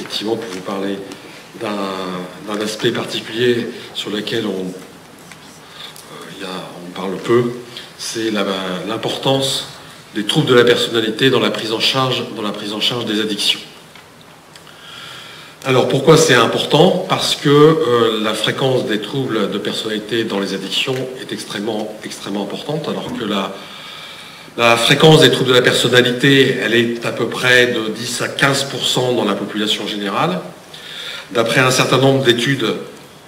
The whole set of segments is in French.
effectivement pour vous parler d'un aspect particulier sur lequel on parle peu, c'est l'importance des troubles de la personnalité dans la prise en charge des addictions. Alors pourquoi c'est important? Parce que la fréquence des troubles de personnalité dans les addictions est extrêmement importante, alors que la fréquence des troubles de la personnalité, elle est à peu près de 10 à 15% dans la population générale. D'après un certain nombre d'études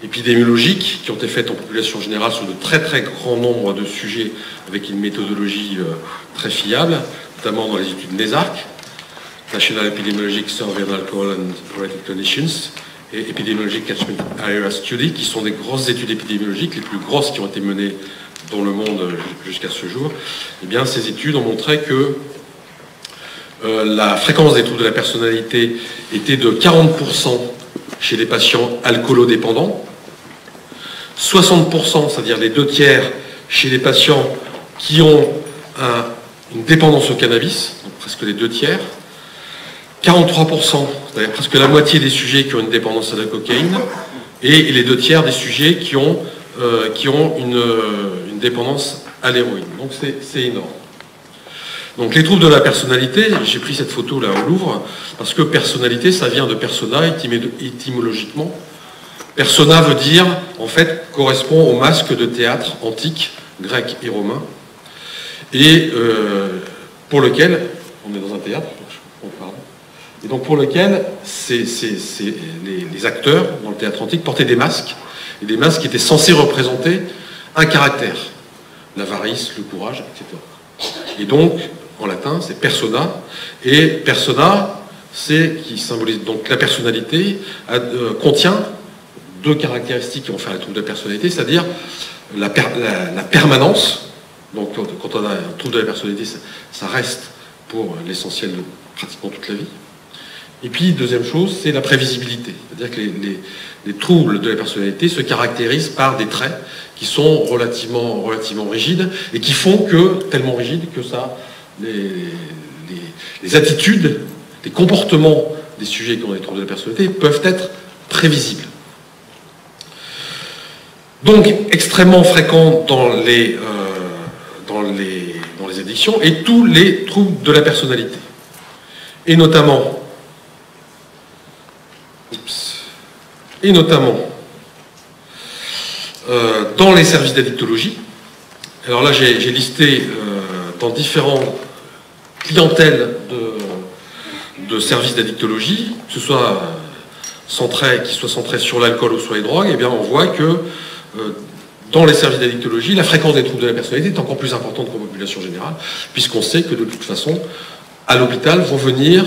épidémiologiques qui ont été faites en population générale sur de très grand nombre de sujets avec une méthodologie très fiable, notamment dans les études NESARC, National Epidemiologic Survey on Alcohol and Related Conditions, et Epidemiologic Catchment Area Study, qui sont des grosses études épidémiologiques, les plus grosses qui ont été menées dans le monde jusqu'à ce jour. Eh bien, ces études ont montré que la fréquence des troubles de la personnalité était de 40% chez les patients alcoolodépendants, 60%, c'est-à-dire les 2/3, chez les patients qui ont une dépendance au cannabis, donc presque les 2/3, 43%, c'est-à-dire presque la moitié des sujets qui ont une dépendance à la cocaïne, et les 2/3 des sujets qui ont une dépendance à l'héroïne. Donc c'est énorme. Donc les troubles de la personnalité, j'ai pris cette photo là au Louvre, parce que personnalité, ça vient de persona, étymologiquement. Persona veut dire, en fait, correspond au masque de théâtre antique, grec et romain, et pour lequel, on est dans un théâtre, pardon, et donc pour lequel les acteurs dans le théâtre antique portaient des masques, et des masques qui étaient censés représenter un caractère, l'avarice, le courage, etc. Et donc, en latin, c'est persona, et persona, qui symbolise donc la personnalité, contient deux caractéristiques qui vont faire les troubles de la personnalité, c'est-à-dire la permanence. Donc quand on a un trouble de la personnalité, ça reste pour l'essentiel de pratiquement toute la vie. Et puis, deuxième chose, c'est la prévisibilité. C'est-à-dire que les troubles de la personnalité se caractérisent par des traits qui sont relativement rigides et qui font que, tellement rigides, que les attitudes, les comportements des sujets qui ont des troubles de la personnalité peuvent être prévisibles. Donc, extrêmement fréquent dans les addictions et tous les troubles de la personnalité. Et notamment dans les services d'addictologie. Alors là, j'ai listé dans différentes clientèles de services d'addictologie, que ce soit qui soit centré sur l'alcool ou sur les drogues, eh bien on voit que dans les services d'addictologie, la fréquence des troubles de la personnalité est encore plus importante qu'en population générale, puisqu'on sait que de toute façon, à l'hôpital vont venir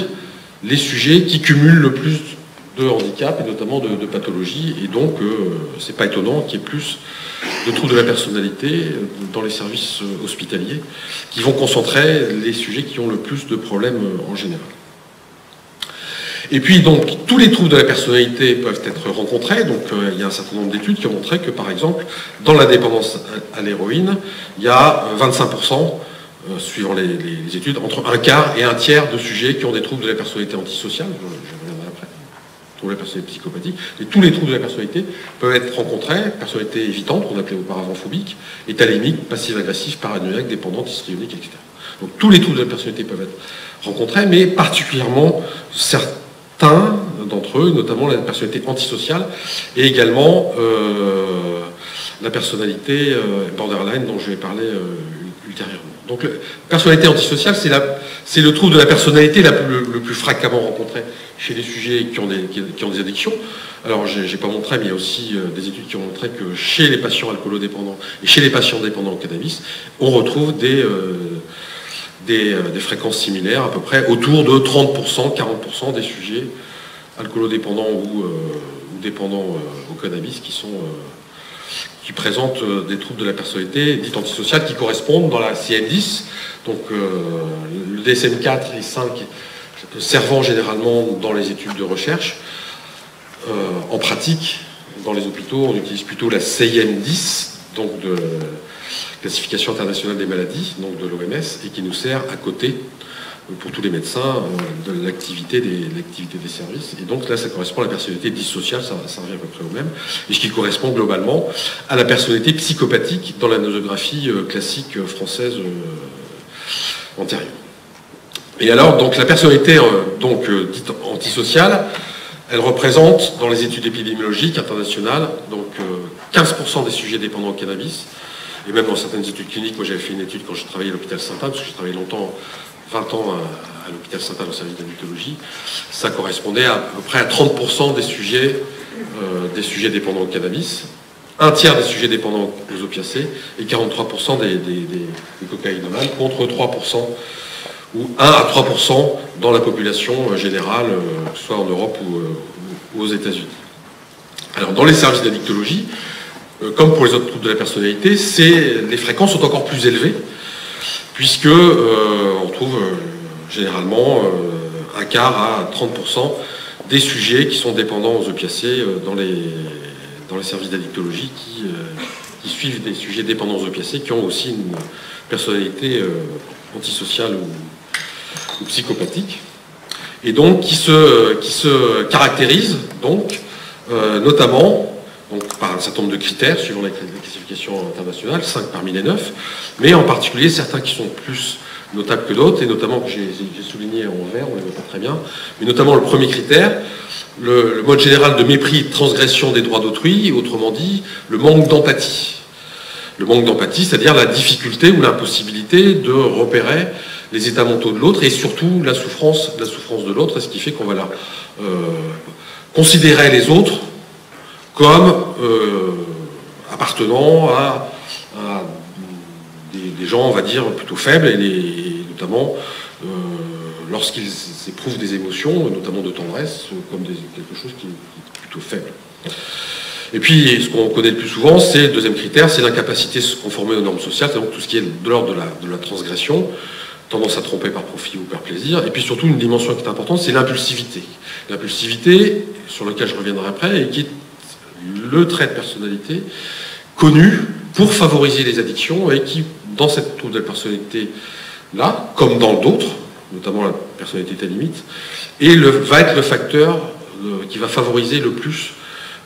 les sujets qui cumulent le plus de handicap et notamment de pathologies, et donc c'est pas étonnant qu'il y ait plus de troubles de la personnalité dans les services hospitaliers qui vont concentrer les sujets qui ont le plus de problèmes en général. Et puis donc tous les troubles de la personnalité peuvent être rencontrés, donc il y a un certain nombre d'études qui ont montré que par exemple dans la dépendance à l'héroïne, il y a 25%, suivant les études, entre un quart et un tiers de sujets qui ont des troubles de la personnalité antisociale, je reviendrai après, troubles de la personnalité psychopathique, et tous les troubles de la personnalité peuvent être rencontrés, personnalité évitante, qu'on appelait auparavant phobique, étalémique, passive-agressive, paranoïaque, dépendante, histrionique, etc. Donc tous les troubles de la personnalité peuvent être rencontrés, mais particulièrement certains d'entre eux, notamment la personnalité antisociale, et également la personnalité borderline dont je vais parler ultérieurement. Donc la personnalité antisociale, c'est le trouble de la personnalité le plus fréquemment rencontré chez les sujets qui ont des addictions. Alors j'ai pas montré, mais il y a aussi des études qui ont montré que chez les patients alcoolodépendants et chez les patients dépendants au cannabis, on retrouve des fréquences similaires, à peu près autour de 30%, 40% des sujets alcoolodépendants ou dépendants au cannabis qui présentent des troubles de la personnalité dite antisociale qui correspondent dans la CM10, donc le DSM-4 et 5 servant généralement dans les études de recherche. En pratique, dans les hôpitaux, on utilise plutôt la CIM-10, donc de Classification internationale des maladies, donc de l'OMS, et qui nous sert à côté pour tous les médecins, de l'activité des services. Et donc là, ça correspond à la personnalité dissociale, ça revient à peu près au même, et ce qui correspond globalement à la personnalité psychopathique dans la nosographie classique française antérieure. Et alors, donc, la personnalité dite antisociale, elle représente, dans les études épidémiologiques internationales, donc 15% des sujets dépendants au cannabis, et même dans certaines études cliniques. Moi, j'avais fait une étude quand je travaillais à l'hôpital Sainte-Anne, parce que j'ai travaillé longtemps, 20 ans à l'hôpital Sainte-Anne au service d'addictologie. Ça correspondait à peu près à 30% des sujets dépendants au cannabis, un tiers des sujets dépendants aux opiacés, et 43% des cocaïnomanes, contre 3%, ou 1 à 3% dans la population générale, que ce soit en Europe ou aux États-Unis. Alors, dans les services d'addictologie, comme pour les autres troubles de la personnalité, les fréquences sont encore plus élevées, puisque on trouve généralement un quart à 30% des sujets qui sont dépendants aux opiacés dans les services d'addictologie qui suivent des sujets dépendants aux opiacés qui ont aussi une personnalité antisociale ou psychopathique, et donc qui se caractérisent donc notamment par un certain nombre de critères suivant la classification internationale, 5 parmi les 9, mais en particulier certains qui sont plus notables que d'autres, et notamment que j'ai souligné en vert, on ne les voit pas très bien, mais notamment le premier critère, le mode général de mépris et de transgression des droits d'autrui, autrement dit, le manque d'empathie. Le manque d'empathie, c'est-à-dire la difficulté ou l'impossibilité de repérer les états mentaux de l'autre, et surtout la souffrance de l'autre, ce qui fait qu'on va considérer les autres comme appartenant à des gens, on va dire, plutôt faibles, et notamment lorsqu'ils éprouvent des émotions, notamment de tendresse, comme quelque chose qui est plutôt faible. Et puis, ce qu'on connaît le plus souvent, c'est le deuxième critère, c'est l'incapacité de se conformer aux normes sociales, c'est donc tout ce qui est de l'ordre de la transgression, tendance à tromper par profit ou par plaisir, et puis surtout une dimension qui est importante, c'est l'impulsivité. L'impulsivité, sur laquelle je reviendrai après, et qui est le trait de personnalité connu pour favoriser les addictions, et qui, dans cette trouble de la personnalité-là, comme dans d'autres, notamment la personnalité à limite, va être le facteur qui va favoriser le plus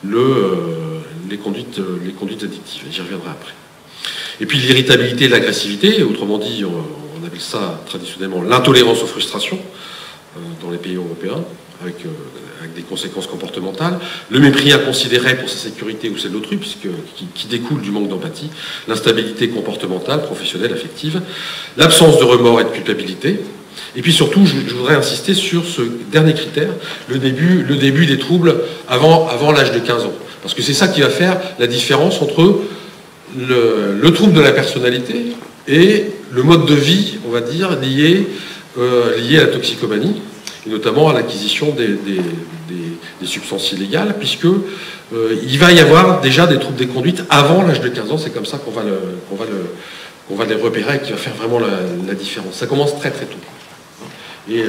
les conduites addictives. J'y reviendrai après. Et puis l'irritabilité et l'agressivité, autrement dit, on appelle ça traditionnellement l'intolérance aux frustrations dans les pays européens, avec des conséquences comportementales, le mépris inconsidéré pour sa sécurité ou celle d'autrui, qui découle du manque d'empathie, l'instabilité comportementale, professionnelle, affective, l'absence de remords et de culpabilité, et puis surtout, je voudrais insister sur ce dernier critère, le début des troubles avant l'âge de 15 ans. Parce que c'est ça qui va faire la différence entre le trouble de la personnalité et le mode de vie, on va dire, lié à la toxicomanie, et notamment à l'acquisition des substances illégales, puisque il va y avoir déjà des troubles des conduites avant l'âge de 15 ans. C'est comme ça qu'on va les repérer et qui va faire vraiment la différence. Ça commence très très tôt. Et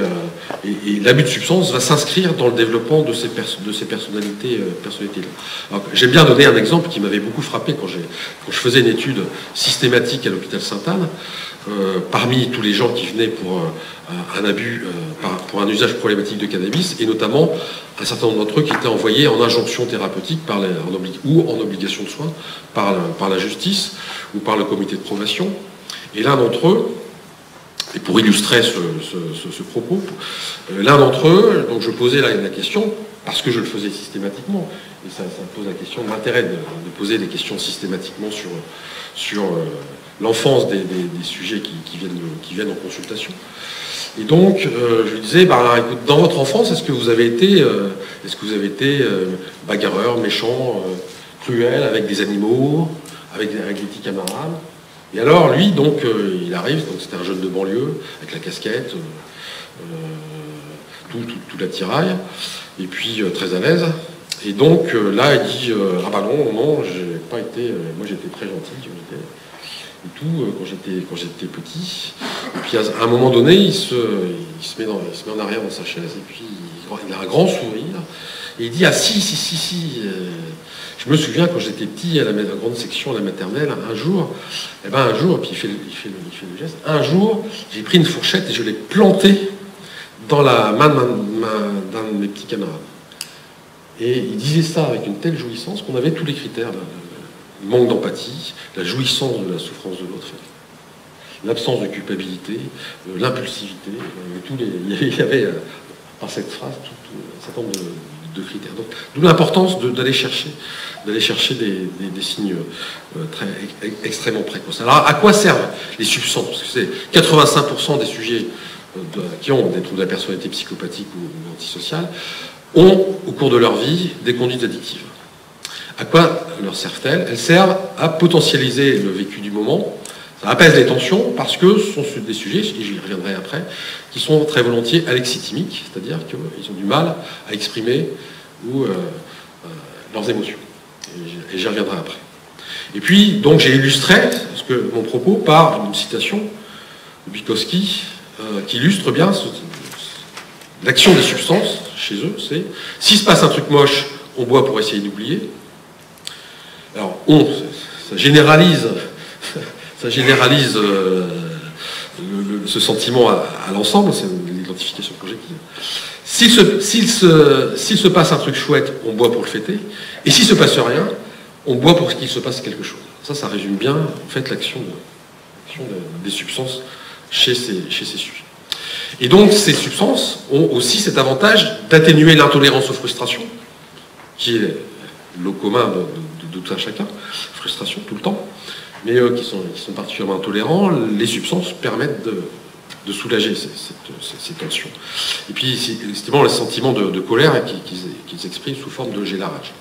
l'abus de substance va s'inscrire dans le développement de ces personnalités-là. J'aime bien donner un exemple qui m'avait beaucoup frappé quand je faisais une étude systématique à l'hôpital Sainte-Anne. Parmi tous les gens qui venaient pour un abus, pour un usage problématique de cannabis, et notamment un certain nombre d'entre eux qui étaient envoyés en injonction thérapeutique ou en obligation de soins par la justice ou par le comité de probation. Et l'un d'entre eux, et pour illustrer ce propos, l'un d'entre eux, donc je posais la question, parce que je le faisais systématiquement, et ça pose la question de l'intérêt de poser des questions systématiquement sur l'enfance des sujets qui viennent en consultation. Et donc, je lui disais, écoute, dans votre enfance, est-ce que vous avez été bagarreur, méchant, cruel avec des animaux, avec des petits camarades? Et alors, lui, donc, il arrive, donc c'était un jeune de banlieue, avec la casquette, tout l'attirail, et puis très à l'aise. Et donc, là, il dit, ah bah non, j'ai pas été, moi j'étais très gentil, et tout, quand j'étais petit. Et puis, à un moment donné, il se met en arrière dans sa chaise, et puis il a un grand sourire, et il dit, ah si, Je me souviens quand j'étais petit à la grande section à la maternelle, un jour, et puis il fait le geste, un jour, j'ai pris une fourchette et je l'ai plantée dans la main d'un de mes petits camarades. Et il disait ça avec une telle jouissance qu'on avait tous les critères, le manque d'empathie, la jouissance de la souffrance de l'autre, l'absence de culpabilité, l'impulsivité, il y avait par cette phrase tout un certain nombre de critères. D'où l'importance d'aller chercher des signes extrêmement précoces. Alors à quoi servent les substances? Parce que c'est 85% des sujets qui ont des troubles de la personnalité psychopathique ou antisociale ont au cours de leur vie des conduites addictives. À quoi leur servent-elles? Elles servent à potentialiser le vécu du moment. Ça apaise les tensions parce que ce sont des sujets, et j'y reviendrai après, qui sont très volontiers alexithymiques, c'est-à-dire qu'ils ont du mal à exprimer leurs émotions. Et j'y reviendrai après. Et puis, donc, j'ai illustré mon propos par une citation de Bukowski qui illustre bien l'action des substances chez eux. C'est « s'il se passe un truc moche, on boit pour essayer d'oublier ». Alors, ça généralise ce sentiment à l'ensemble, c'est l'identification projective. S'il se passe un truc chouette, on boit pour le fêter, et s'il ne se passe rien, on boit pour qu'il se passe quelque chose. Ça résume bien, en fait, l'action des substances chez ces sujets. Et donc, ces substances ont aussi cet avantage d'atténuer l'intolérance aux frustrations, qui est le commun de tout un chacun, frustration tout le temps, mais qui sont particulièrement intolérants. Les substances permettent de soulager ces tensions. Et puis, justement, les sentiments de colère qu'ils expriment sous forme de gélérage.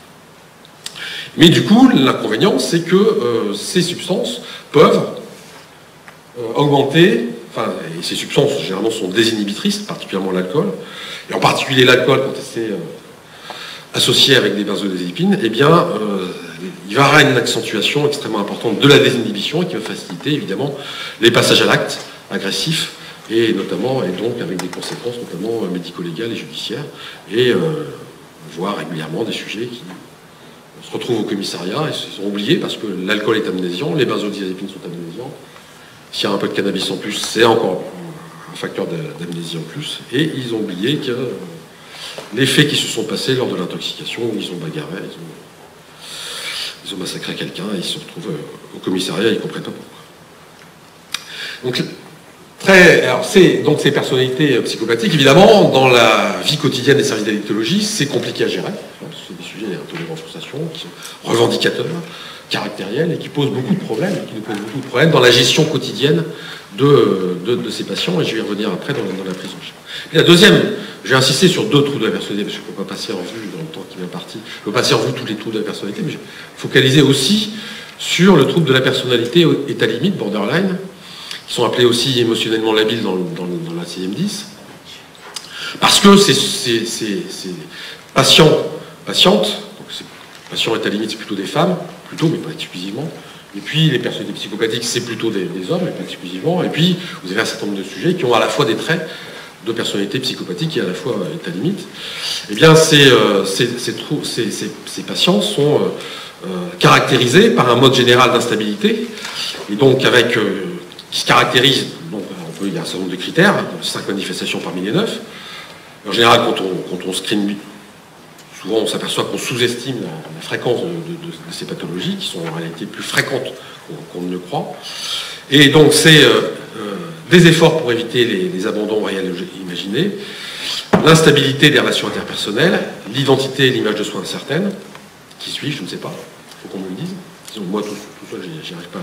Mais du coup, l'inconvénient, c'est que ces substances peuvent augmenter, et ces substances, généralement, sont désinhibitrices, particulièrement l'alcool, et en particulier l'alcool, quand c'est associé avec des benzodiazépines, eh bien, il y aura une accentuation extrêmement importante de la désinhibition et qui va faciliter, évidemment, les passages à l'acte agressif, et donc avec des conséquences notamment médico-légales et judiciaires, et on voit régulièrement des sujets qui se retrouvent au commissariat et se sont oubliés parce que l'alcool est amnésiant, les benzodiazépines sont amnésiants, s'il y a un peu de cannabis en plus, c'est encore un facteur d'amnésie en plus, et ils ont oublié que les faits qui se sont passés lors de l'intoxication, où ils ont bagarré, ils ont massacré quelqu'un, et ils se retrouvent au commissariat, ils ne comprennent pas pourquoi. Donc ces personnalités psychopathiques, évidemment, dans la vie quotidienne des services d'addictologie, c'est compliqué à gérer. C'est des sujets d'intolérance frustration qui sont revendicateurs, caractériels, et qui posent beaucoup de problèmes, dans la gestion quotidienne de ces patients, et je vais y revenir après dans la prise en charge. Et la deuxième, je vais insister sur deux troubles de la personnalité, parce que je ne peux pas passer en revue dans le temps qui m'est imparti, je ne peux pas passer en revue tous les troubles de la personnalité, mais je vais focaliser aussi sur le trouble de la personnalité état limite, borderline, qui sont appelés aussi émotionnellement labiles dans la CM10, parce que ces patientes, donc ces patients état limite, c'est plutôt des femmes, mais pas exclusivement, et puis les personnalités psychopathiques, c'est plutôt des hommes, mais pas exclusivement, et puis vous avez un certain nombre de sujets qui ont à la fois des traits de personnalité psychopathique et à la fois état limite. Eh bien, ces patients sont caractérisés par un mode général d'instabilité, et donc qui se caractérise, donc il y a un certain nombre de critères, 5 manifestations parmi les 9. En général, quand on screen, souvent on s'aperçoit qu'on sous-estime la fréquence de ces pathologies, qui sont en réalité plus fréquentes qu'on ne le croit. Et donc c'est des efforts pour éviter les abandons réels et imaginés, l'instabilité des relations interpersonnelles, l'identité et l'image de soi incertaine. Qui suis-je? Je ne sais pas, il faut qu'on me le dise. Sinon, moi, tout ça, j'y arrive pas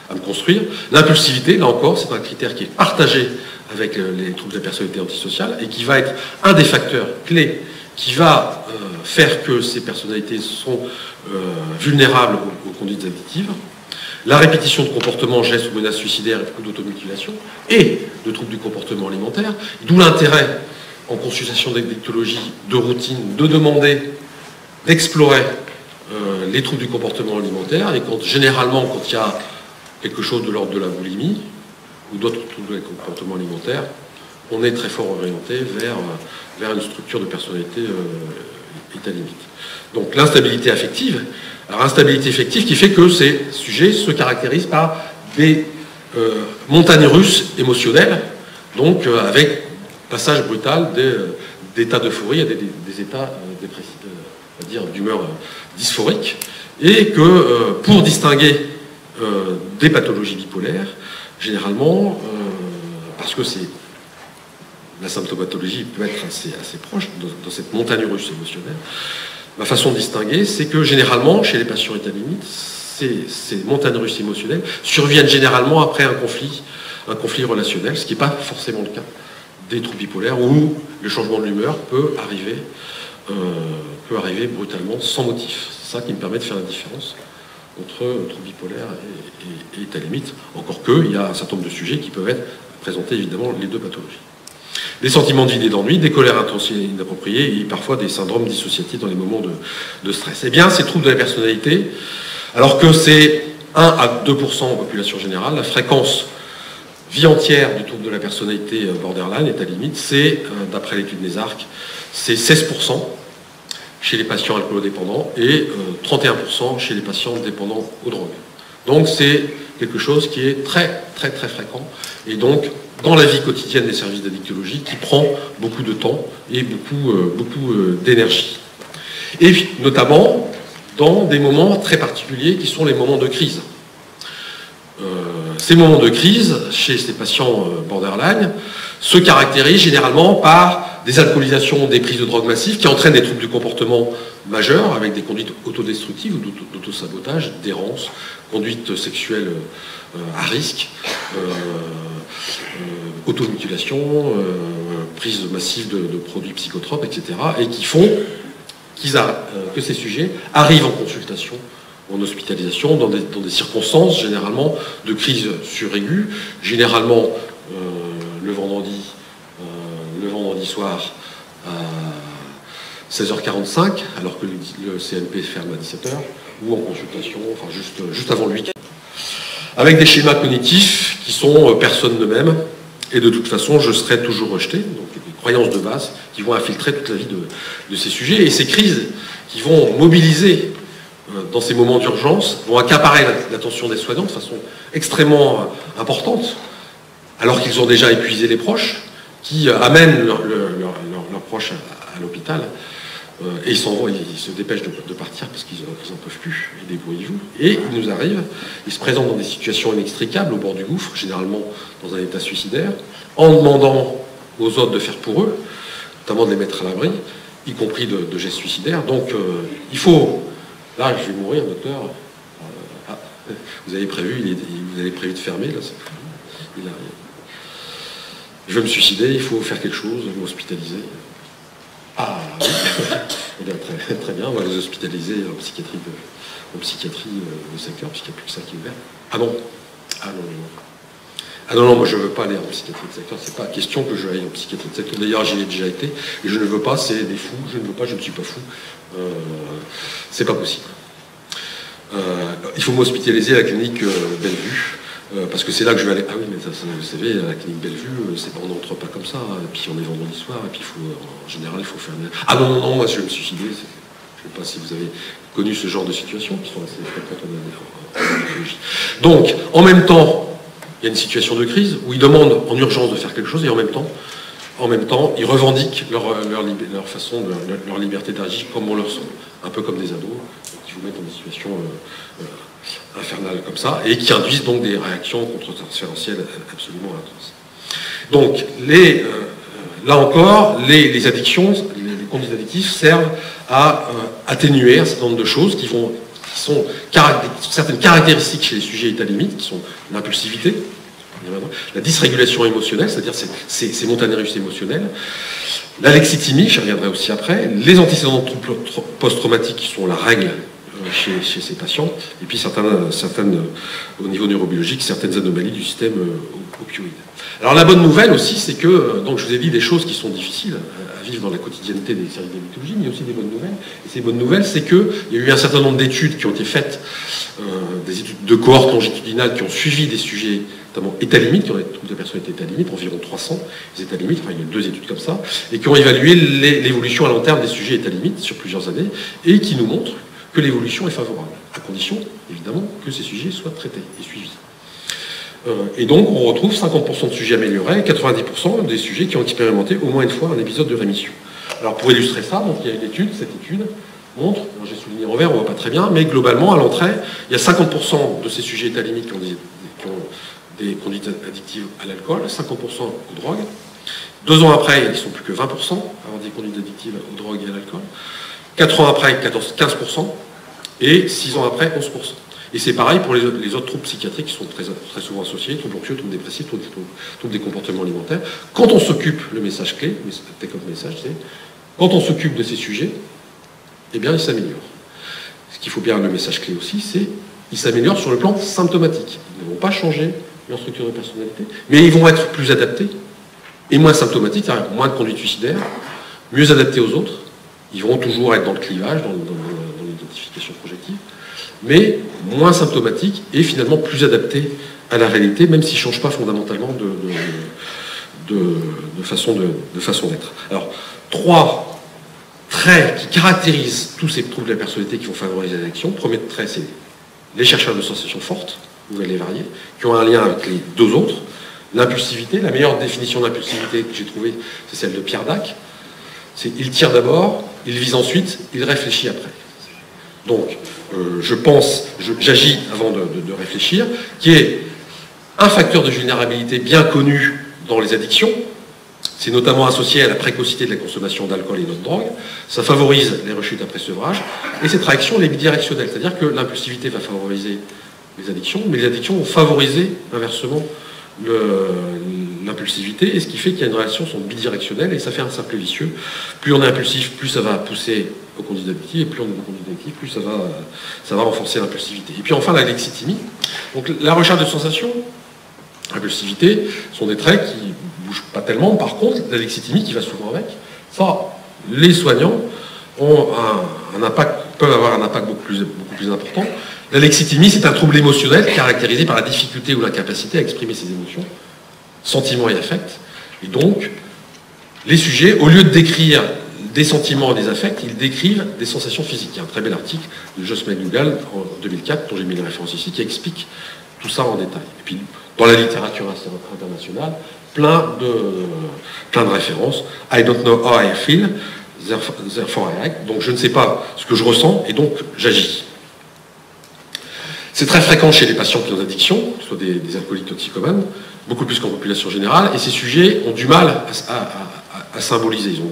à me construire. L'impulsivité, là encore, c'est un critère qui est partagé avec les troubles de la personnalité antisociale et qui va être un des facteurs clés qui va faire que ces personnalités sont vulnérables aux conduites addictives. La répétition de comportements, gestes ou menaces suicidaires ou d'automutilation et de troubles du comportement alimentaire, d'où l'intérêt en consultation d'addictologie de routine de demander, d'explorer les troubles du comportement alimentaire, et généralement quand il y a quelque chose de l'ordre de la boulimie ou d'autres troubles du comportement alimentaire, on est très fort orienté vers une structure de personnalité état limite. Donc l'instabilité affective, Alors, instabilité affective qui fait que ces sujets se caractérisent par des montagnes russes émotionnelles, donc avec passage brutal d'états d'euphorie à des états dépressifs, on va dire d'humeur dysphorique, et que pour distinguer des pathologies bipolaires, généralement, parce que la symptomatologie peut être assez proche dans cette montagne russe émotionnelle, ma façon de distinguer, c'est que généralement, chez les patients état-limite, ces montagnes russes émotionnelles surviennent généralement après un conflit relationnel, ce qui n'est pas forcément le cas des troubles bipolaires, où le changement de l'humeur peut arriver brutalement, sans motif. C'est ça qui me permet de faire la différence entre troubles bipolaires et état-limite, encore qu'il y a un certain nombre de sujets qui peuvent présenter évidemment les deux pathologies. Des sentiments de vide et d'ennui, des colères intenses et inappropriées, et parfois des syndromes dissociatifs dans les moments de stress. Eh bien, ces troubles de la personnalité, alors que c'est 1 à 2% en population générale, la fréquence vie entière du trouble de la personnalité borderline, état-limite, c'est, d'après l'étude NESARC, c'est 16% chez les patients alcoolodépendants et 31% chez les patients dépendants aux drogues. Donc c'est quelque chose qui est très très très fréquent et donc dans la vie quotidienne des services d'addictologie qui prend beaucoup de temps et beaucoup d'énergie. Et notamment dans des moments très particuliers qui sont les moments de crise. Ces moments de crise chez ces patients borderline se caractérisent généralement par des alcoolisations, des prises de drogue massives qui entraînent des troubles du comportement majeurs avec des conduites autodestructives ou d'autosabotage, d'errance, conduite sexuelle à risque, automutilation, prise massive de produits psychotropes, etc. et qui font que ces sujets arrivent en consultation, en hospitalisation, dans des circonstances généralement de crise suraiguë, généralement le vendredi soir à 16h45, alors que le CNP ferme à 17h, ou en consultation, enfin juste avant le week-end. Avec des schémas cognitifs qui sont personne ne m'aime, et de toute façon je serai toujours rejeté, donc des croyances de base qui vont infiltrer toute la vie de ces sujets, et ces crises qui vont mobiliser dans ces moments d'urgence, vont accaparer l'attention des soignants de façon extrêmement importante, alors qu'ils ont déjà épuisé les proches, qui amènent leurs proches à l'hôpital, et ils s'en vont, ils se dépêchent de partir parce qu'ils n'en peuvent plus, et débrouillez-vous. Et ils nous arrivent, ils se présentent dans des situations inextricables, au bord du gouffre, généralement dans un état suicidaire, en demandant aux autres de faire pour eux, notamment de les mettre à l'abri, y compris de gestes suicidaires. Donc il faut... Là, je vais mourir, docteur. Vous avez prévu de fermer, là, je veux me suicider, il faut faire quelque chose, m'hospitaliser. Ah, oui. Eh bien, très bien, on va les hospitaliser en psychiatrie de secteur, puisqu'il n'y a plus que ça qui est ouvert. Ah non. Ah non, non. Ah non, non, moi je ne veux pas aller en psychiatrie de secteur, c'est pas question que je aille en psychiatrie de secteur. D'ailleurs, j'y ai déjà été, et je ne veux pas, c'est des fous, je ne veux pas, je ne suis pas fou. C'est pas possible. Il faut m'hospitaliser à la clinique Bellevue, parce que c'est là que je vais aller. Ah oui, mais ça, vous savez, à la clinique Bellevue, on n'entre pas comme ça, et puis on est vendredi soir, et puis en général, il faut faire... Ah non, non, non, moi je vais me suicider. Je ne sais pas si vous avez connu ce genre de situation, qui sont assez fréquentes en addictologie. Donc, en même temps, il y a une situation de crise où ils demandent en urgence de faire quelque chose, et en même temps, ils revendiquent leur façon, leur liberté d'agir comme on leur semble, un peu comme des ados qui vous mettent dans des situations infernales comme ça, et qui induisent donc des réactions contre-transférentielles absolument intenses. Donc, là encore, les addictions, les conduites addictives servent à atténuer un certain nombre de choses qui sont certaines caractéristiques chez les sujets état limite, qui sont l'impulsivité, la dysrégulation émotionnelle, c'est-à-dire ces montagnes russes émotionnelles, l'alexithymie, j'y reviendrai aussi après, les antécédents post-traumatiques qui sont la règle chez ces patients, et puis certaines, au niveau neurobiologique, certaines anomalies du système opioïde. Alors la bonne nouvelle aussi, c'est que, donc je vous ai dit des choses qui sont difficiles à vivre dans la quotidienneté des services d'addictologie, mais il y a aussi des bonnes nouvelles. Et ces bonnes nouvelles, c'est qu'il y a eu un certain nombre d'études qui ont été faites, des études de cohorte longitudinale qui ont suivi des sujets, notamment état limite, qui ont des troubles de personnalité état limite, environ 300 états limites, enfin il y a 2 études comme ça, et qui ont évalué l'évolution à long terme des sujets état limite sur plusieurs années, et qui nous montrent que l'évolution est favorable, à condition, évidemment, que ces sujets soient traités et suivis. Et donc, on retrouve 50% de sujets améliorés et 90% des sujets qui ont expérimenté au moins une fois un épisode de rémission. Alors, pour illustrer ça, donc, il y a une étude, cette étude montre, j'ai souligné en vert, on ne voit pas très bien, mais globalement, à l'entrée, il y a 50% de ces sujets état limite qui ont des conduites addictives à l'alcool, 50% aux drogues. 2 ans après, ils ne sont plus que 20% à avoir des conduites addictives aux drogues et à l'alcool. 4 ans après, 15%. Et 6 ans après, 11%. Et c'est pareil pour les autres troubles psychiatriques qui sont très souvent associés, troubles anxieux, troubles dépressifs, troubles des comportements alimentaires. Quand on s'occupe, le message clé, take-home message, c'est quand on s'occupe de ces sujets, eh bien, ils s'améliorent. Ce qu'il faut bien, le message clé aussi, c'est qu'ils s'améliorent sur le plan symptomatique. Ils ne vont pas changer leur structure de personnalité, mais ils vont être plus adaptés et moins symptomatiques, c'est-à-dire moins de conduite suicidaire, mieux adaptés aux autres. Ils vont toujours être dans le clivage, dans l'identification projective, mais moins symptomatiques et finalement plus adaptés à la réalité, même s'ils ne changent pas fondamentalement de façon d'être. Alors, 3 traits qui caractérisent tous ces troubles de la personnalité qui vont favoriser l'addiction. Premier trait, c'est les chercheurs de sensations fortes, nouvelles et variées, qui ont un lien avec les 2 autres. L'impulsivité, la meilleure définition d'impulsivité que j'ai trouvée, c'est celle de Pierre Dac. C'est il tire d'abord, il vise ensuite, il réfléchit après. Donc, j'agis avant de réfléchir, qui est un facteur de vulnérabilité bien connu dans les addictions. C'est notamment associé à la précocité de la consommation d'alcool et d'autres drogues. Ça favorise les rechutes après sevrage. Et cette réaction, elle est bidirectionnelle. C'est-à-dire que l'impulsivité va favoriser les addictions, mais les addictions vont favoriser inversement l'impulsivité, et ce qui fait qu'il y a une réaction sont bidirectionnelle, et ça fait un cercle vicieux. Plus on est impulsif, plus ça va pousser aux conduites addictives, et plus on est aux conduites addictives, plus ça va renforcer l'impulsivité. Et puis enfin, la lexitimie. Donc la recherche de sensations, l'impulsivité, sont des traits qui ne bougent pas tellement. Par contre, la lexitimie qui va souvent avec, ça, les soignants ont peuvent avoir un impact beaucoup plus important. La lexitimie, c'est un trouble émotionnel caractérisé par la difficulté ou l'incapacité à exprimer ses émotions, sentiments et affects. Et donc, les sujets, au lieu de décrire des sentiments et des affects, ils décrivent des sensations physiques. Il y a un très bel article de Joss McDougall en 2004, dont j'ai mis les références ici, qui explique tout ça en détail. Et puis, dans la littérature internationale, plein de références. I don't know how I feel, therefore I act. Donc, je ne sais pas ce que je ressens, et donc j'agis. C'est très fréquent chez les patients qui ont addiction, que ce soit des alcooliques toxicomanes, beaucoup plus qu'en population générale, et ces sujets ont du mal à symboliser. Ils ont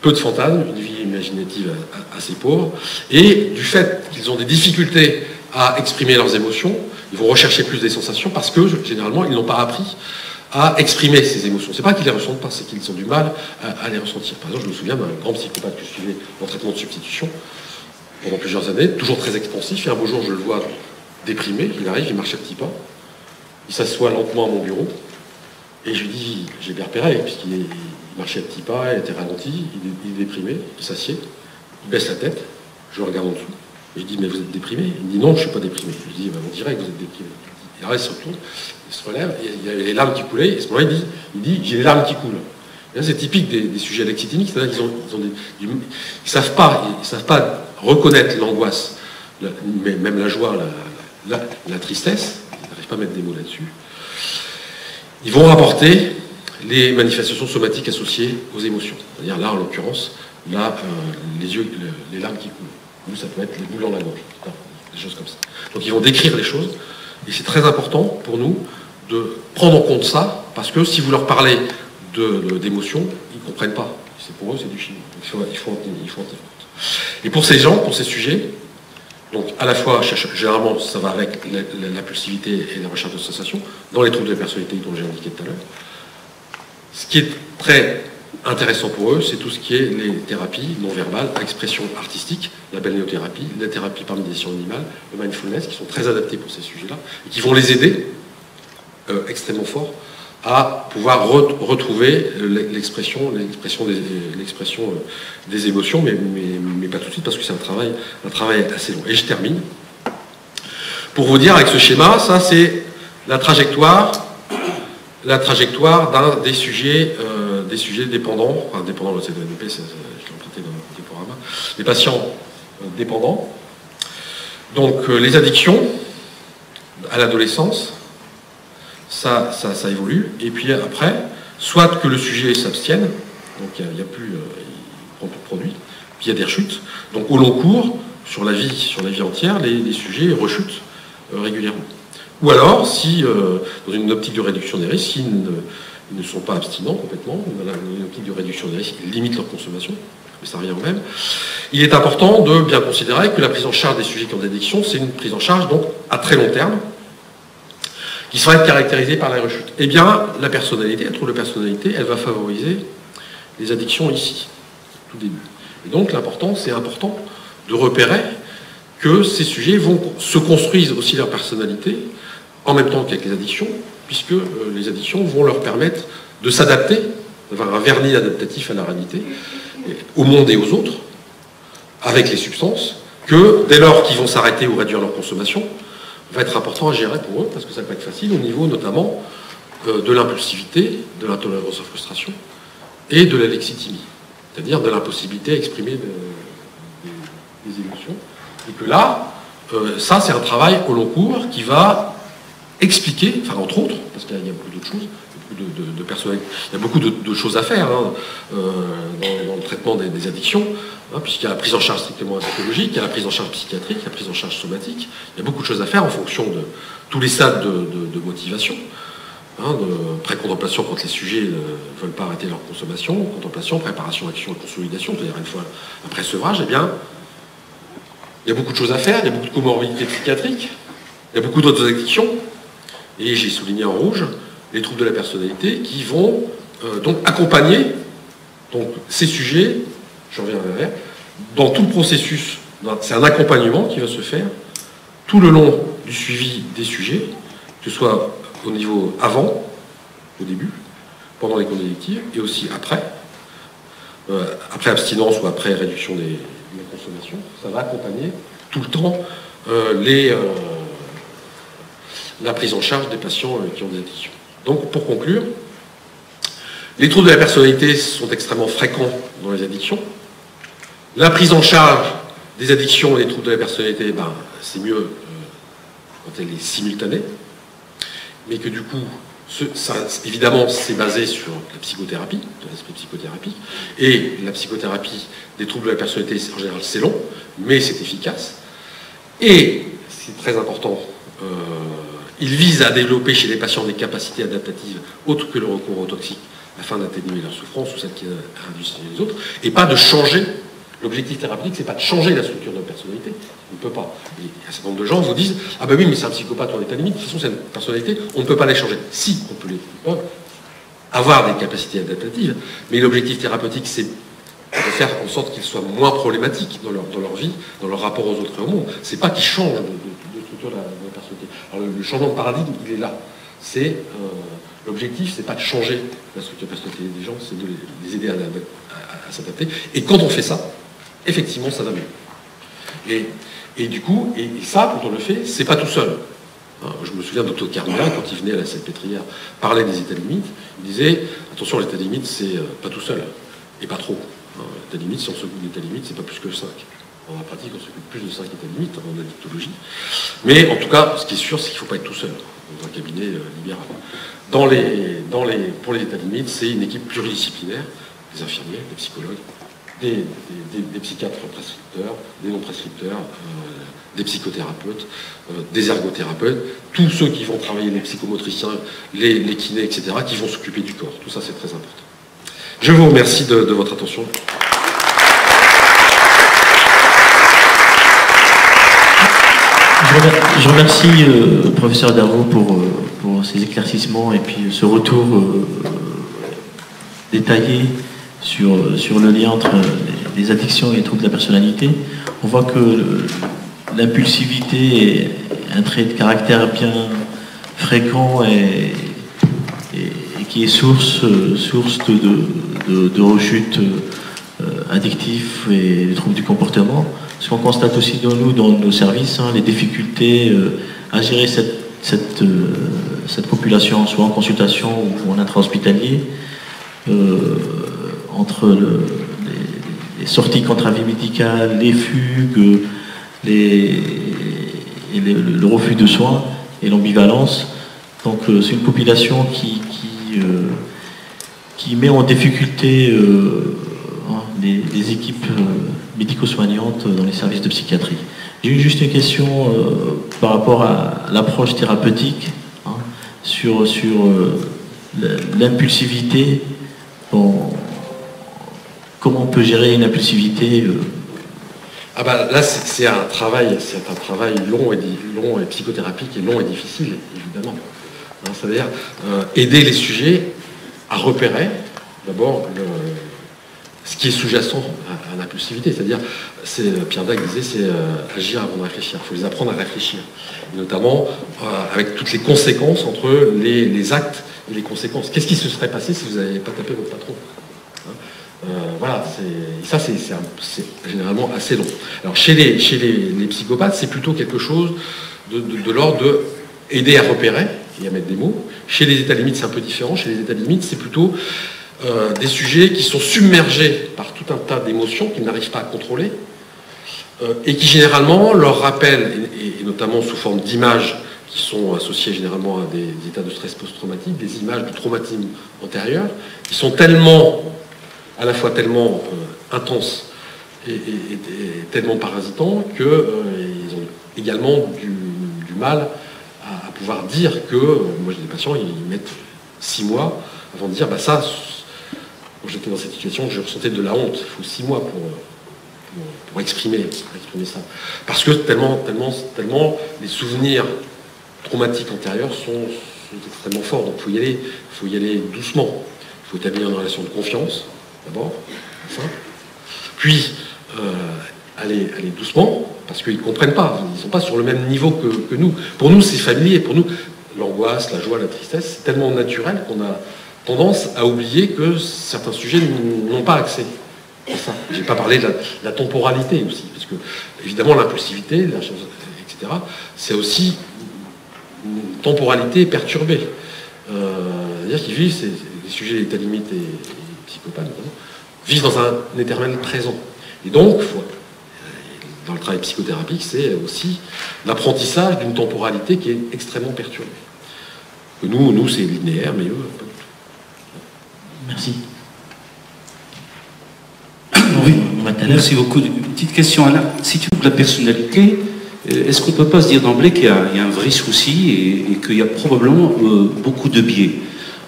peu de fantasmes, une vie imaginative assez pauvre, et du fait qu'ils ont des difficultés à exprimer leurs émotions, ils vont rechercher plus des sensations parce que, généralement, ils n'ont pas appris à exprimer ces émotions. C'est pas qu'ils les ressentent pas, c'est qu'ils ont du mal à les ressentir. Par exemple, je me souviens d'un grand psychopathe que je suivais en traitement de substitution pendant plusieurs années, toujours très expansif, et un beau jour, je le vois déprimé, il arrive, il marche à petits pas, il s'assoit lentement à mon bureau, et je lui dis, j'ai bien repéré, puisqu'il marchait à petits pas, il était ralenti, il est déprimé, il s'assied, il baisse la tête, je le regarde en dessous, et je dis, mais vous êtes déprimé? Il me dit, non, je ne suis pas déprimé. Je lui dis, on dirait que vous êtes déprimé. Et là, il se retourne, il se relève, et il y avait les larmes qui coulaient, et à ce moment-là, il dit, j'ai les larmes qui coulent. C'est typique des sujets lexitymiques, c'est-à-dire qu'ils ne savent pas reconnaître l'angoisse, même la joie, la tristesse, ils n'arrivent pas à mettre des mots là-dessus. Ils vont rapporter les manifestations somatiques associées aux émotions. C'est-à-dire là, en l'occurrence, là, les larmes qui coulent. Ou ça peut être les boules dans la gorge, des choses comme ça. Donc ils vont décrire les choses, et c'est très important pour nous de prendre en compte ça, parce que si vous leur parlez d'émotions, ils ne comprennent pas. Pour eux, c'est du chimique. Il faut en tenir compte. Et pour ces gens, pour ces sujets, donc à la fois, généralement, ça va avec l'impulsivité et la recherche de sensations, dans les troubles de la personnalité dont j'ai indiqué tout à l'heure. Ce qui est très intéressant pour eux, c'est tout ce qui est les thérapies non-verbales, à expression artistique, la balnéothérapie, la thérapie par médiation animale, le mindfulness, qui sont très adaptés pour ces sujets-là, et qui vont les aider extrêmement fort à pouvoir retrouver l'expression des émotions, mais pas tout de suite, parce que c'est un travail assez long. Et je termine. Pour vous dire, avec ce schéma, ça c'est la trajectoire des sujets dépendants, enfin dépendants, le CDNP, je l'ai emprunté dans le diaporama, les patients dépendants, Donc les addictions à l'adolescence, ça évolue, et puis après, soit que le sujet s'abstienne, donc il n'y a plus, il prend plus de produit, puis il y a des rechutes. Donc au long cours, sur la vie entière, les sujets rechutent régulièrement. Ou alors, si, dans une optique de réduction des risques, s'ils ne sont pas abstinents complètement, dans une optique de réduction des risques, ils limitent leur consommation, mais ça revient au même, il est important de bien considérer que la prise en charge des sujets qui ont des addictions, c'est une prise en charge donc à très long terme, qui sera caractérisée par la rechute. Eh bien, la personnalité, la trouble de personnalité, elle va favoriser les addictions ici, tout début. Et donc, c'est important de repérer que ces sujets se construisent aussi leur personnalité en même temps qu'avec les addictions, puisque les addictions vont leur permettre de s'adapter, d'avoir un vernis adaptatif à la réalité, au monde et aux autres, avec les substances, que dès lors qu'ils vont s'arrêter ou réduire leur consommation, va être important à gérer pour eux, parce que ça va être facile au niveau notamment de l'impulsivité, de l'intolérance aux frustrations et de l'alexithymie, c'est-à-dire de l'impossibilité à exprimer des émotions. Et que là, ça c'est un travail au long cours qui va expliquer, enfin entre autres, parce qu'il y a beaucoup d'autres choses, de personnalité, il y a beaucoup de choses à faire hein, dans le traitement des addictions, hein, puisqu'il y a la prise en charge strictement addictologique, il y a la prise en charge psychiatrique, la prise en charge somatique, il y a beaucoup de choses à faire en fonction de tous les stades de motivation, hein, de pré-contemplation quand les sujets ne veulent pas arrêter leur consommation, contemplation, préparation, action et consolidation, c'est-à-dire une fois après sevrage, eh bien, il y a beaucoup de choses à faire, il y a beaucoup de comorbidités psychiatriques, il y a beaucoup d'autres addictions, et j'ai souligné en rouge les troubles de la personnalité qui vont donc accompagner donc, ces sujets, j'en reviendrai, dans tout le processus. C'est un accompagnement qui va se faire tout le long du suivi des sujets, que ce soit au niveau avant, au début, pendant les conduites addictives, et aussi après, après abstinence ou après réduction des consommations. Ça va accompagner tout le temps la prise en charge des patients qui ont des addictions. Donc, pour conclure, les troubles de la personnalité sont extrêmement fréquents dans les addictions. La prise en charge des addictions et des troubles de la personnalité, ben, c'est mieux quand elle est simultanée, mais que du coup, évidemment, c'est basé sur la psychothérapie, de l'aspect psychothérapique, et la psychothérapie des troubles de la personnalité, en général, c'est long, mais c'est efficace. Et, c'est très important, il vise à développer chez les patients des capacités adaptatives autres que le recours aux toxiques afin d'atténuer leur souffrance ou celle qui induit les autres, et pas de changer. L'objectif thérapeutique, c'est pas de changer la structure de la personnalité. On ne peut pas. Et un certain nombre de gens vous disent « Ah ben oui, mais c'est un psychopathe en état limite, de toute façon, c'est une personnalité, on ne peut pas les changer. » Si, on peut avoir des capacités adaptatives, mais l'objectif thérapeutique, c'est de faire en sorte qu'ils soient moins problématiques dans leur vie, dans leur rapport aux autres et au monde. C'est pas qu'ils changent de structure de la personnalité. Alors, le changement de paradigme, il est là. C'est l'objectif, c'est pas de changer la structure de personnalité des gens, c'est de les aider à s'adapter. Et quand on fait ça, effectivement, ça va mieux. Et du coup, et ça, quand on le fait, c'est pas tout seul. Hein, je me souviens d'Otto Carnera, quand il venait à la Salpêtrière, parler des états limites, il disait, attention, l'état limite, c'est pas tout seul, et pas trop. Hein, l'état limite, si on s'occupe d'état limite, c'est pas plus que 5. En pratique, on s'occupe plus de 5 états limites en addictologie. Mais en tout cas, ce qui est sûr, c'est qu'il ne faut pas être tout seul dans un cabinet libéral. Pour les états limites, c'est une équipe pluridisciplinaire, des infirmiers, des psychologues, des psychiatres prescripteurs, des non-prescripteurs, des psychothérapeutes, des ergothérapeutes, tous ceux qui vont travailler, les psychomotriciens, les kinés, etc., qui vont s'occuper du corps. Tout ça, c'est très important. Je vous remercie de votre attention. Je remercie le professeur Darvaux pour ces éclaircissements et puis ce retour détaillé sur le lien entre les addictions et les troubles de la personnalité. On voit que l'impulsivité est un trait de caractère bien fréquent et qui est source de rechutes addictifs et des troubles du comportement. Ce qu'on constate aussi dans nos services, hein, les difficultés à gérer cette population, soit en consultation ou en intra-hospitalier, entre les sorties contre avis médicales, les fugues, le refus de soins et l'ambivalence. Donc c'est une population qui met en difficulté les équipes médico-soignantes dans les services de psychiatrie. J'ai eu juste une question par rapport à l'approche thérapeutique, sur l'impulsivité. Bon, comment on peut gérer une impulsivité Ah bah là c'est un travail long et psychothérapique et long et difficile, évidemment. C'est-à-dire aider les sujets à repérer d'abord ce qui est sous-jacent à l'impulsivité. C'est-à-dire, Pierre Dac disait, c'est agir avant de réfléchir. Il faut les apprendre à réfléchir. Et notamment avec toutes les conséquences entre les actes et les conséquences. Qu'est-ce qui se serait passé si vous n'avez pas tapé votre patron? Voilà, ça c'est généralement assez long. Alors chez les psychopathes, c'est plutôt quelque chose de l'ordre de aider à repérer et à mettre des mots. Chez les états limites, c'est un peu différent. Chez les états limites, c'est plutôt des sujets qui sont submergés par tout un tas d'émotions qu'ils n'arrivent pas à contrôler et qui généralement leur rappellent, et notamment sous forme d'images qui sont associées généralement à des états de stress post-traumatique, des images de traumatisme antérieur, qui sont à la fois tellement intenses et tellement parasitants qu'ils ont également du mal à pouvoir dire que, moi j'ai des patients, ils mettent 6 mois avant de dire, bah ça, quand j'étais dans cette situation, je ressentais de la honte. Il faut 6 mois pour exprimer ça. Parce que tellement les souvenirs traumatiques antérieurs sont extrêmement forts. Donc il faut y aller doucement. Il faut établir une relation de confiance, d'abord, simple. Puis aller doucement, parce qu'ils ne comprennent pas. Ils ne sont pas sur le même niveau que nous. Pour nous, c'est familier. Pour nous, l'angoisse, la joie, la tristesse, c'est tellement naturel qu'on a tendance à oublier que certains sujets n'ont pas accès à ça. Je n'ai pas parlé de la temporalité aussi, parce que, évidemment, l'impulsivité, etc., c'est aussi une temporalité perturbée. C'est-à-dire qu'ils vivent, les sujets d'état limite et psychopathes, notamment, vivent dans un éternel présent. Et donc, dans le travail psychothérapique, c'est aussi l'apprentissage d'une temporalité qui est extrêmement perturbée. Nous c'est linéaire, mais eux, pas du tout. Merci. Oui, merci beaucoup. Une petite question, Alain. Si tu veux de la personnalité, est-ce qu'on ne peut pas se dire d'emblée qu'il y a un vrai souci et qu'il y a probablement beaucoup de biais,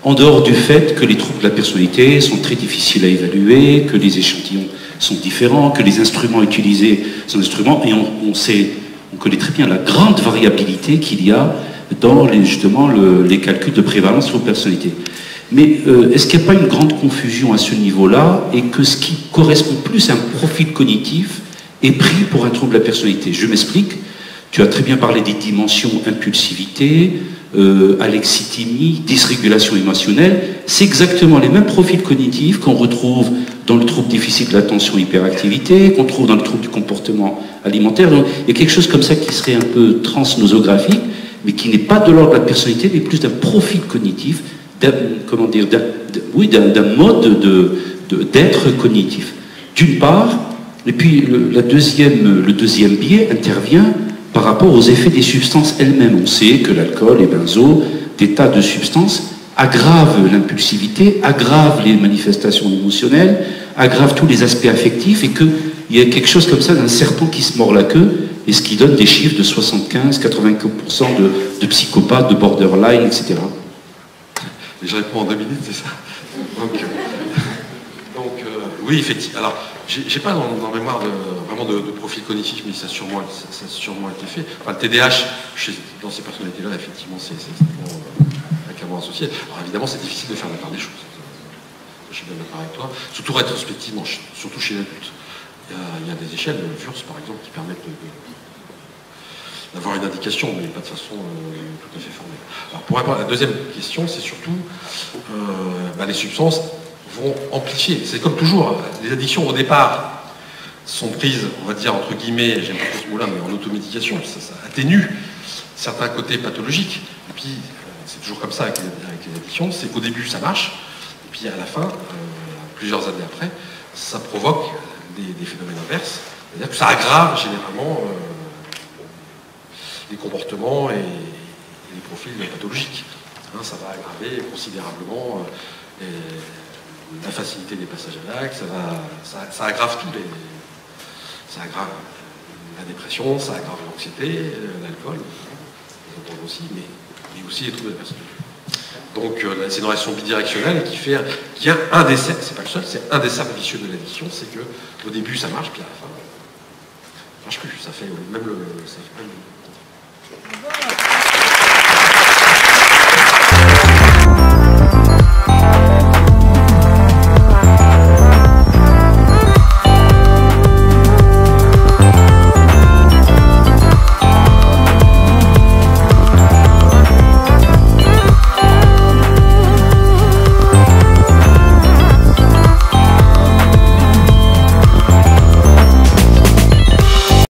en dehors du fait que les troubles de la personnalité sont très difficiles à évaluer, que les échantillons sont différents, que les instruments utilisés sont des instruments, et on connaît très bien la grande variabilité qu'il y a dans les calculs de prévalence sur personnalité. Mais est-ce qu'il n'y a pas une grande confusion à ce niveau-là et que ce qui correspond plus à un profil cognitif est pris pour un trouble de la personnalité? Je m'explique. Tu as très bien parlé des dimensions impulsivité, alexithymie, dysrégulation émotionnelle. C'est exactement les mêmes profils cognitifs qu'on retrouve dans le trouble difficile de l'attention hyperactivité, qu'on trouve dans le trouble du comportement alimentaire. Donc, il y a quelque chose comme ça qui serait un peu transnosographique, mais qui n'est pas de l'ordre de la personnalité, mais plus d'un profil cognitif, d'un mode d'être cognitif. D'une part, et puis le deuxième biais intervient par rapport aux effets des substances elles-mêmes. On sait que l'alcool, les benzos, des tas de substances aggravent l'impulsivité, aggravent les manifestations émotionnelles, aggravent tous les aspects affectifs, et qu'il y a quelque chose comme ça d'un serpent qui se mord la queue, et ce qui donne des chiffres de 75-80% de psychopathes, de borderline, etc. Je réponds en 2 minutes, c'est ça. Donc oui, effectivement. Alors, j'ai pas dans mémoire vraiment de profil cognitif, mais ça a sûrement été fait. Enfin, le TDAH, dans ces personnalités-là, effectivement, c'est fréquemment associé. Alors évidemment, c'est difficile de faire la part des choses. Je suis bien d'accord avec toi. Surtout rétrospectivement, surtout chez l'adulte. Il y a des échelles, le FURS par exemple, qui permettent d'avoir une indication, mais pas de façon tout à fait formelle. Alors pour répondre à la deuxième question, c'est surtout les substances vont amplifier. C'est comme toujours, les addictions au départ sont prises, on va dire entre guillemets, j'aime pas trop ce mot-là, mais en automédication, ça atténue certains côtés pathologiques. Et puis c'est toujours comme ça avec les addictions, c'est qu'au début ça marche, et puis à la fin, plusieurs années après, ça provoque des phénomènes inverses, c'est-à-dire que ça aggrave généralement des comportements et des profils pathologiques. Hein, ça va aggraver considérablement la facilité des passages à l'acte, ça aggrave tout. Ça aggrave la dépression, ça aggrave l'anxiété, l'alcool, on entend aussi, mais aussi les troubles de la personnalité. Donc c'est une relation bidirectionnelle qui a un des cercles, c'est pas le seul, c'est un des cercles vicieux de l'addiction, c'est que au début ça marche, puis à la fin ça marche plus, ça fait même le.